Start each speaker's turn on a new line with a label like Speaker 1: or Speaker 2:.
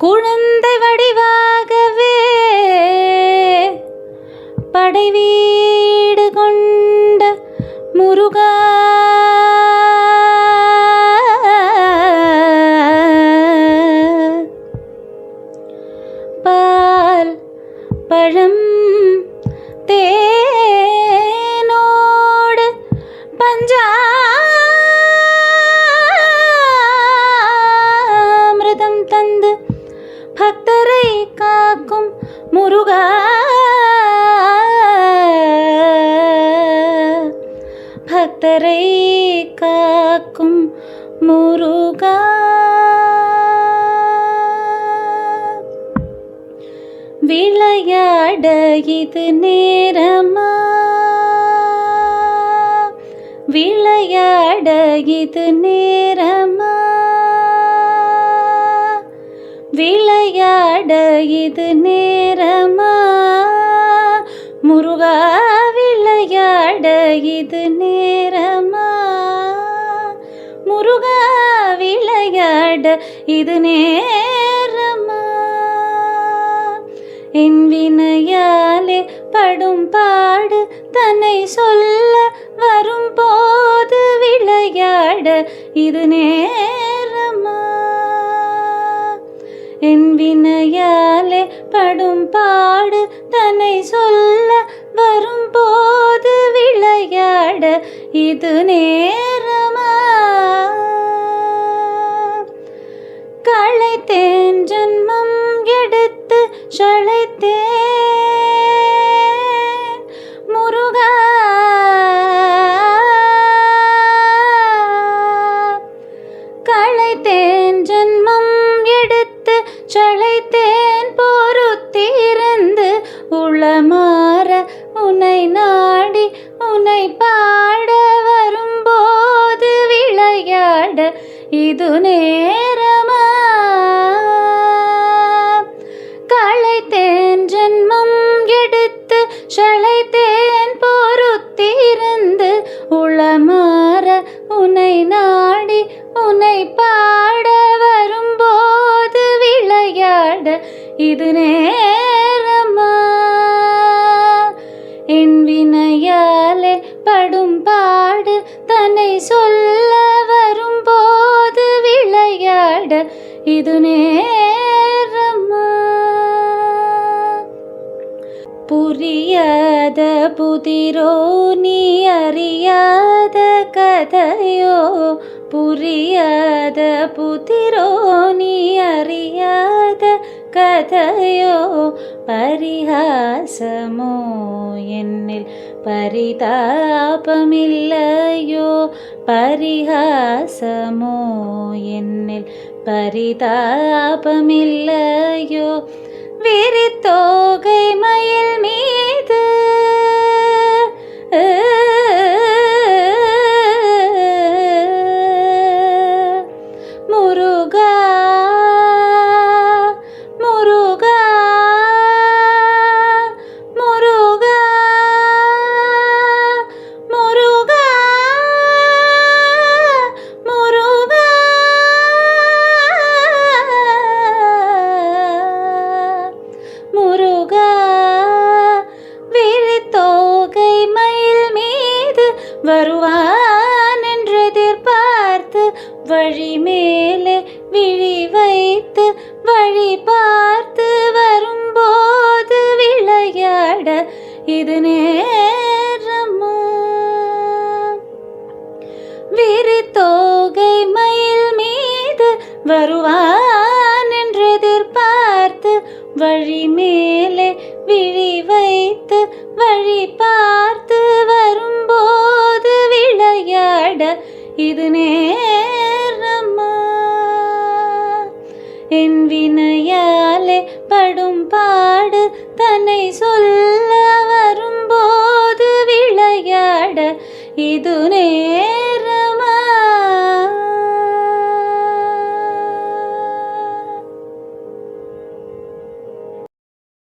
Speaker 1: குழந்தை வடிவாகவே படைவீடு கொண்ட முருகா, பால் பழம் தேனோடு பஞ்சாமிர்தம் தந்து பக்தரை காக்கும் முருகா, பக்தரை காக்கும் முருகா. விளையாட இது நேரமா, விளையாட இது நேரமா, விளையாட இது நேரமா முருகா, விளையாட இது நேரமா முருகா, விளையாட இது நேரமா. என் வினையாலே படும் பாடு தன்னை சொல்ல வரும்போது விளையாட இது நேரமா. என் வினையாலே படும் பாடு தன்னை சொல்ல வரும்போது விளையாட இது நேரமா. களைத்தேன் ஜன்மம் எடுத்து சளைத்தேன் முருகா, களைத்தேன் ஜன்மம் எடுத்து சளைத்தேன் பொறுத்திருந்து உளமாற உன்னை நாடி உன்னை பாட வரும்போது விளையாட இது நேரமா. களைத்தேன் ஜன்மம் எடுத்து சளைத்தேன் பொறுத்திருந்து உளமாற உன்னை நாடி உன்னை பாட வரும்போது விளையாட இது நேரமா. என் வினையாலே படும் பாடு தன்னை சொல்ல வரும்போது விளையாட இது நேரமா. புரியாத புதிரோ நீ அறியாத கதையோ, புரியாத புதிரோ நீ அறியாத கதையோ, பரிகாசமோ என்னில் பரிதாபமில்லையோ, பரிகாசமோ என்னில் பரிதாபமில்லையோ. விரித்தோகை மயில் மீது முருகா, முருகா, முருகா, முருகா, முருகா, முருகா. விரித்தோகை மயில் மீது வருவான் என்று எதிர்பார்த்து வழி மேலே விழி வைத்து வழி பார்த்து வரும்போது விளையாட இது நேரமா. விரித்தோகை மயில் மீது வருவான் என்று எதிர்பார்த்து வழி மேலே விழி வைத்து வழி பார்த்து வரும்போது விளையாட இது நேரமா. என் வினையாலே படும் பாடு தன்னை சொல்ல வரும்போது விளையாட இது நேரமா.